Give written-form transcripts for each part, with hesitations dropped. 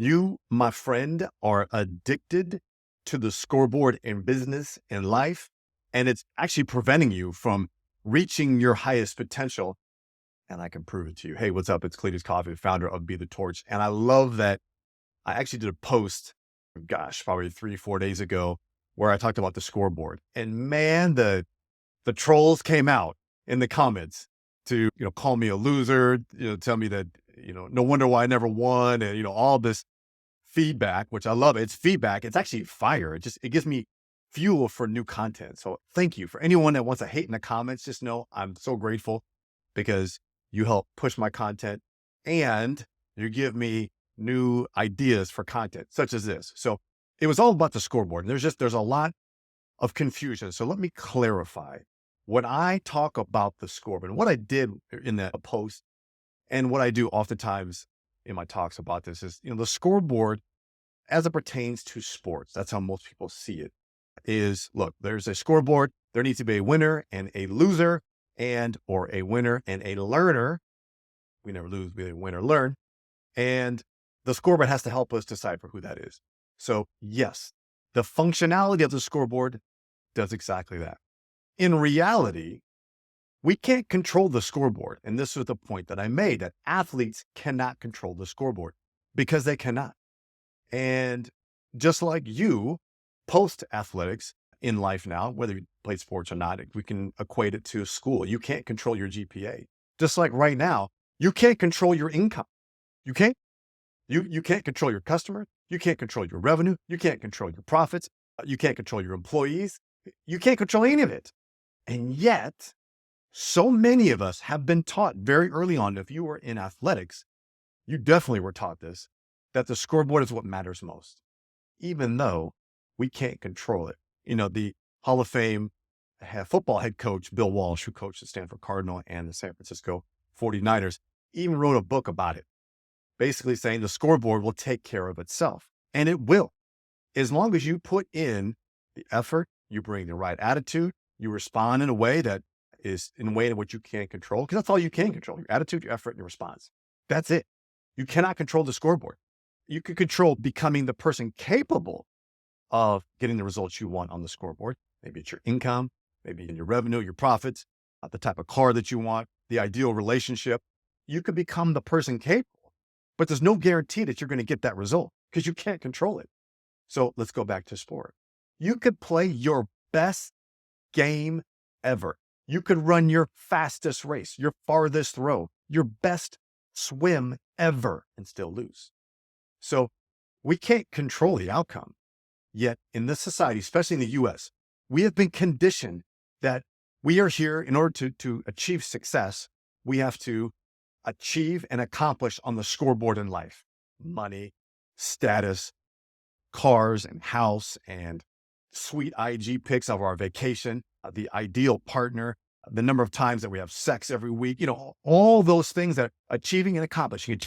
You, my friend, are addicted to the scoreboard in business and life, and it's actually preventing you from reaching your highest potential. And I can prove it to you. Hey, what's up? It's Cletus Coffey, founder of Be the Torch. And I love that I actually did a post, gosh, probably 3, 4 days ago, where I talked about the scoreboard. And man, the trolls came out in the comments to, call me a loser, tell me that, no wonder why I never won. And, all this feedback, which I love. It's feedback. It's actually fire. It gives me fuel for new content. So thank you. For anyone that wants to hate in the comments, just know I'm so grateful because you help push my content and you give me new ideas for content such as this. So it was all about the scoreboard. There's a lot of confusion. So let me clarify. When I talk about the scoreboard, what I did in that post and what I do oftentimes in my talks about this is, the scoreboard as it pertains to sports, that's how most people see it, is look, there's a scoreboard. There needs to be a winner and a loser or a winner and a learner. We never lose, we win or learn. And the scoreboard has to help us decipher who that is. So yes, the functionality of the scoreboard does exactly that. In reality, we can't control the scoreboard. And this was the point that I made, that athletes cannot control the scoreboard because they cannot. And just like you, post athletics in life now, whether you play sports or not, we can equate it to school. You can't control your GPA. Just like right now, you can't control your income. You can't. You can't control your customers. You can't control your revenue. You can't control your profits. You can't control your employees. You can't control any of it. And yet, so many of us have been taught very early on, if you were in athletics, you definitely were taught this, that the scoreboard is what matters most, even though we can't control it. The Hall of Fame football head coach, Bill Walsh, who coached the Stanford Cardinal and the San Francisco 49ers, even wrote a book about it, basically saying the scoreboard will take care of itself. And it will, as long as you put in the effort, you bring the right attitude, you respond in a way that is in a way in which you can't control, because that's all you can control, your attitude, your effort, and your response. That's it. You cannot control the scoreboard. You can control becoming the person capable of getting the results you want on the scoreboard. Maybe it's your income, maybe in your revenue, your profits, the type of car that you want, the ideal relationship. You could become the person capable, but there's no guarantee that you're going to get that result because you can't control it. So let's go back to sport. You could play your best game ever. You could run your fastest race, your farthest throw, your best swim ever and still lose. So we can't control the outcome. Yet in this society, especially in the US, we have been conditioned that we are here in order to achieve success. We have to achieve and accomplish on the scoreboard in life: money, status, cars and house, and sweet IG pics of our vacation, the ideal partner, the number of times that we have sex every week, all those things that achieving and accomplishing.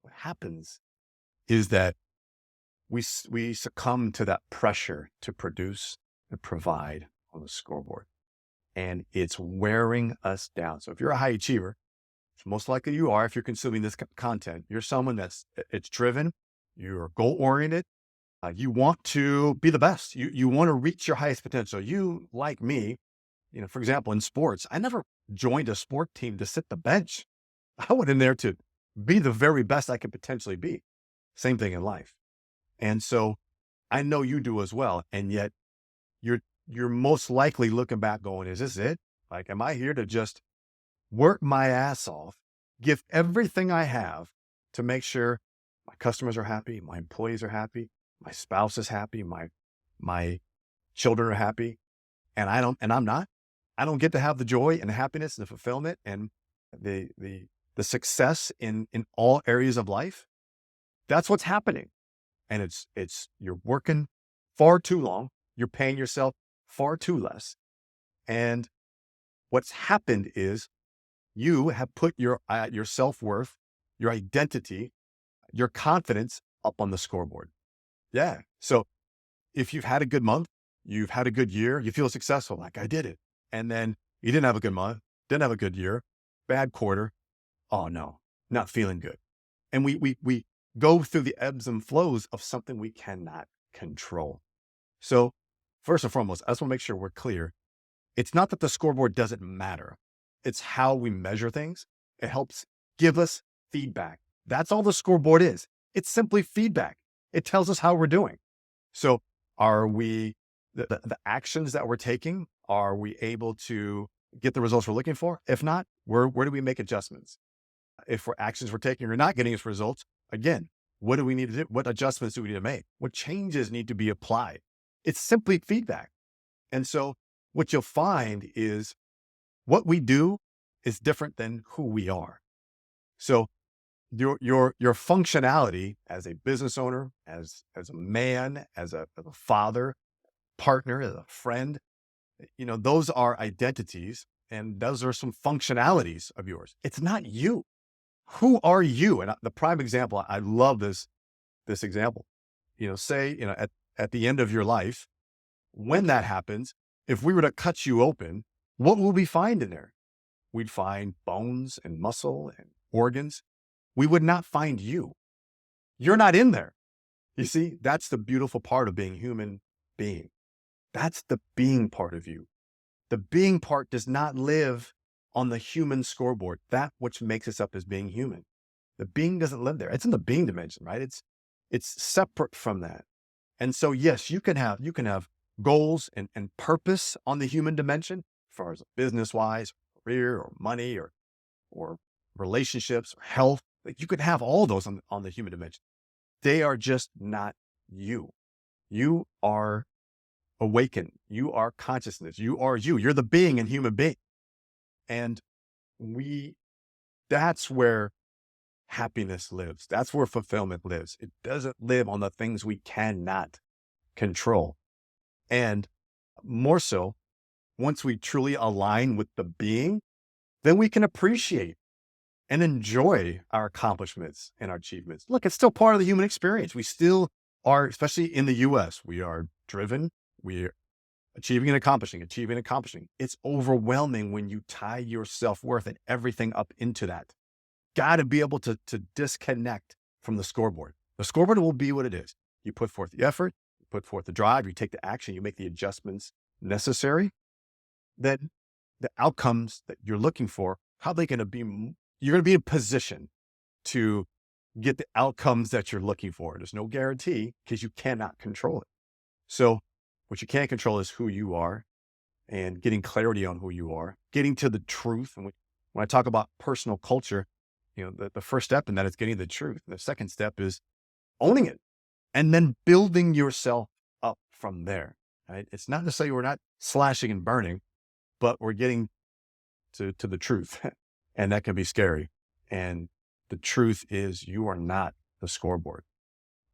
What happens is that we succumb to that pressure to produce and provide on the scoreboard, and it's wearing us down. So if you're a high achiever, which most likely you are, if you're consuming this content, you're someone it's driven, you're goal-oriented, you want to be the best. You want to reach your highest potential. You, like me, for example, in sports, I never joined a sport team to sit the bench. I went in there to be the very best I could potentially be. Same thing in life. And so I know you do as well. And yet you're most likely looking back going, is this it? Like, am I here to just work my ass off, give everything I have to make sure my customers are happy, my employees are happy, my spouse is happy, my children are happy, and I'm not? I don't get to have the joy and the happiness and the fulfillment and the success in all areas of life? That's what's happening. And it's you're working far too long. You're paying yourself far too less. And what's happened is you have put your self-worth, your identity, your confidence up on the scoreboard. Yeah. So if you've had a good month, you've had a good year, you feel successful, like I did it. And then you didn't have a good month, didn't have a good year, bad quarter. Oh no, not feeling good. And we go through the ebbs and flows of something we cannot control. So first and foremost, I just want to make sure we're clear. It's not that the scoreboard doesn't matter. It's how we measure things. It helps give us feedback. That's all the scoreboard is. It's simply feedback. It tells us how we're doing. So are we, the actions that we're taking, are we able to get the results we're looking for? If not, where do we make adjustments? If actions we're taking are not getting us results, again, what do we need to do? What adjustments do we need to make? What changes need to be applied? It's simply feedback. And so what you'll find is what we do is different than who we are. So your functionality as a business owner, as a man, as a father, partner, as a friend, those are identities, and those are some functionalities of yours. It's not you. Who are you? And the prime example, I love this example. Say, at the end of your life, when that happens, if we were to cut you open, what will we find in there? We'd find bones and muscle and organs. We would not find you. You're not in there. You see, that's the beautiful part of being human being. That's the being part of you. The being part does not live on the human scoreboard, that which makes us up as being human. The being doesn't live there. It's in the being dimension, right? It's separate from that. And so, yes, you can have goals and purpose on the human dimension, as far as business-wise, career or money or relationships or health. Like, you can have all those on the human dimension. They are just not you. You are awakened. You are consciousness. You are you. You're the being and human being. And that's where happiness lives. That's where fulfillment lives. It doesn't live on the things we cannot control. And more so, once we truly align with the being, then we can appreciate and enjoy our accomplishments and our achievements. Look, it's still part of the human experience. We still are, especially in the US, we are driven. We're achieving and accomplishing. It's overwhelming when you tie your self-worth and everything up into that. Got to be able to disconnect from the scoreboard. The scoreboard will be what it is. You put forth the effort, you put forth the drive, you take the action, you make the adjustments necessary. Then the outcomes that you're looking for, how they going to be, you're going to be in position to get the outcomes that you're looking for. There's no guarantee because you cannot control it. So what you can't control is who you are, and getting clarity on who you are, getting to the truth. And when I talk about personal culture, the first step in that is getting the truth. The second step is owning it and then building yourself up from there. Right? It's not to say we're not slashing and burning, but we're getting to the truth, and that can be scary. And the truth is, you are not the scoreboard.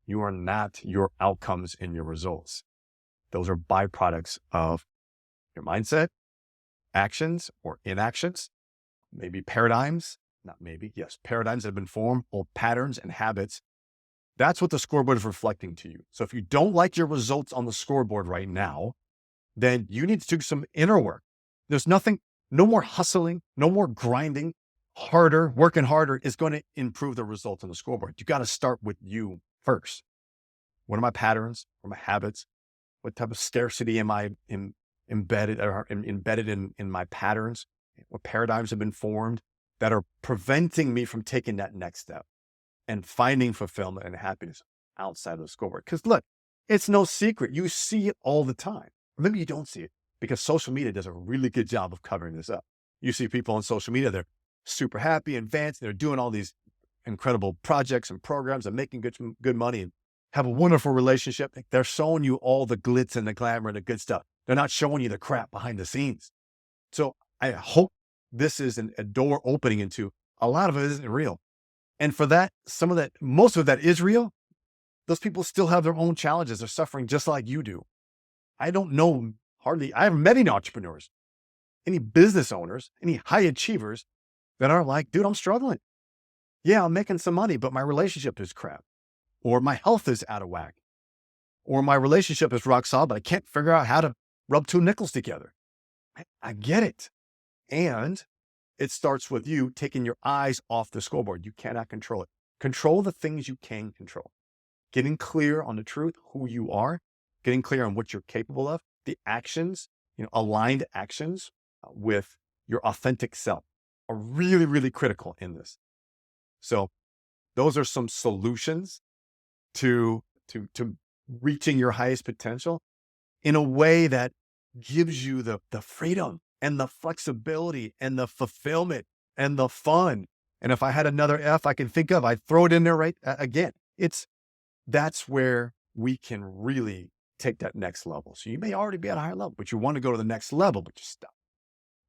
You are not your outcomes and your results. Those are byproducts of your mindset, actions or inactions, maybe paradigms, paradigms that have been formed, old patterns and habits. That's what the scoreboard is reflecting to you. So if you don't like your results on the scoreboard right now, then you need to do some inner work. There's no more hustling, no more grinding. Working harder is going to improve the results on the scoreboard. You got to start with you first. What are my patterns? What are my habits? What type of scarcity am I embedded in my patterns? What paradigms have been formed that are preventing me from taking that next step and finding fulfillment and happiness outside of the scoreboard? Because look, it's no secret. You see it all the time. Or maybe you don't see it because social media does a really good job of covering this up. You see people on social media, they're super happy, advanced, they're doing all these incredible projects and programs and making good money and have a wonderful relationship. They're showing you all the glitz and the glamour and the good stuff. They're not showing you the crap behind the scenes. So I hope this is a door opening into a lot of it isn't real. And for that, most of that is real. Those people still have their own challenges. They're suffering just like you do. I haven't met any entrepreneurs, any business owners, any high achievers that are like, dude, I'm struggling. Yeah, I'm making some money, but my relationship is crap. Or my health is out of whack. Or my relationship is rock solid, but I can't figure out how to rub two nickels together. I get it. And it starts with you taking your eyes off the scoreboard. You cannot control it. Control the things you can control. Getting clear on the truth, who you are, getting clear on what you're capable of, the actions, aligned actions with your authentic self are really, really critical in this. So those are some solutions to reaching your highest potential in a way that gives you the freedom and the flexibility and the fulfillment and the fun. And if I had another F I can think of, I'd throw it in there right again. That's where we can really take that next level. So you may already be at a higher level, but you want to go to the next level, but you're stuck.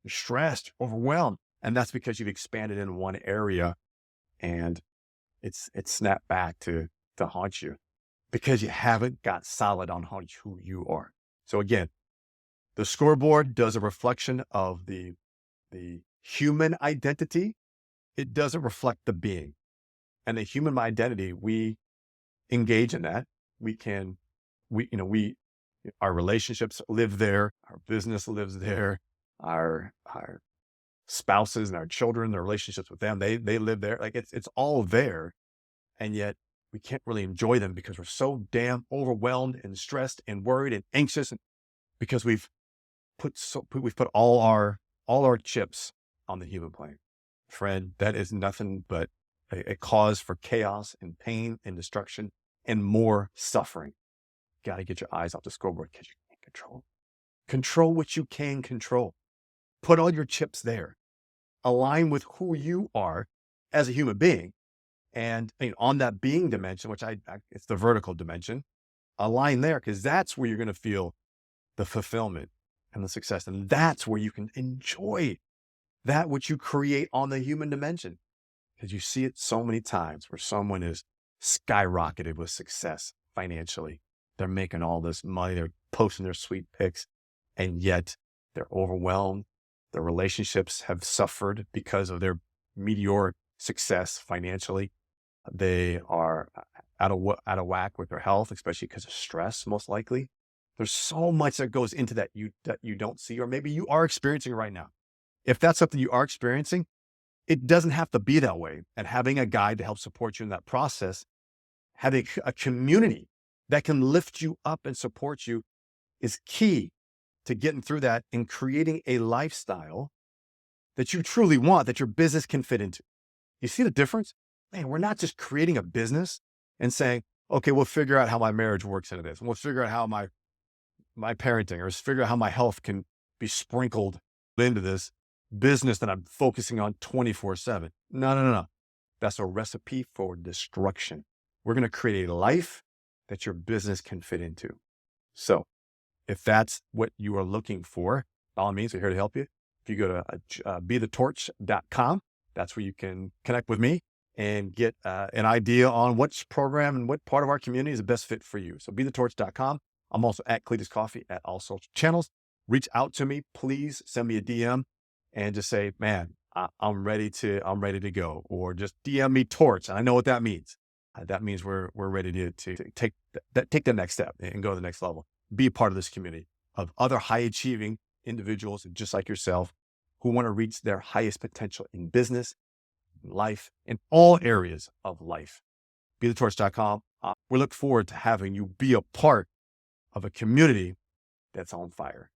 You're stressed, overwhelmed. And that's because you've expanded in one area and it's snapped back to haunt you because you haven't got solid on who you are. So again, the scoreboard does a reflection of the human identity. It doesn't reflect the being. And the human identity, we engage in that. Our relationships live there. Our business lives there. Our spouses and our children, their relationships with them, they live there. Like it's all there. And yet we can't really enjoy them because we're so damn overwhelmed and stressed and worried and anxious, and because we've put all our chips on the human plane. Friend, that is nothing but a cause for chaos and pain and destruction and more suffering. Got to get your eyes off the scoreboard because you can't control. Control what you can control. Put all your chips there. Align with who you are as a human being. And on that being dimension, which it's the vertical dimension, align there because that's where you're going to feel the fulfillment and the success. And that's where you can enjoy that which you create on the human dimension. Because you see it so many times where someone is skyrocketed with success financially. They're making all this money. They're posting their sweet pics, and yet they're overwhelmed. Their relationships have suffered because of their meteoric success financially. They are out of whack with their health, especially because of stress, most likely. There's so much that goes into that you don't see, or maybe you are experiencing right now. If that's something you are experiencing, it doesn't have to be that way. And having a guide to help support you in that process, having a community that can lift you up and support you is key to getting through that and creating a lifestyle that you truly want, that your business can fit into. You see the difference? Man, we're not just creating a business and saying, okay, we'll figure out how my marriage works into this. We'll figure out how my parenting, or figure out how my health can be sprinkled into this business that I'm focusing on 24/7. No. That's a recipe for destruction. We're going to create a life that your business can fit into. So if that's what you are looking for, by all means, we're here to help you. If you go to bethetorch.com, that's where you can connect with me and get an idea on which program and what part of our community is the best fit for you. So bethetorch.com. I'm also at Cletus Coffey at all social channels. Reach out to me, please send me a DM and just say, man, I'm ready to go, or just DM me Torch. And I know what that means. That means we're ready to take the next step and go to the next level. Be a part of this community of other high achieving individuals just like yourself who want to reach their highest potential in business, life, in all areas of life. BeTheTorch.com. We look forward to having you be a part of a community that's on fire.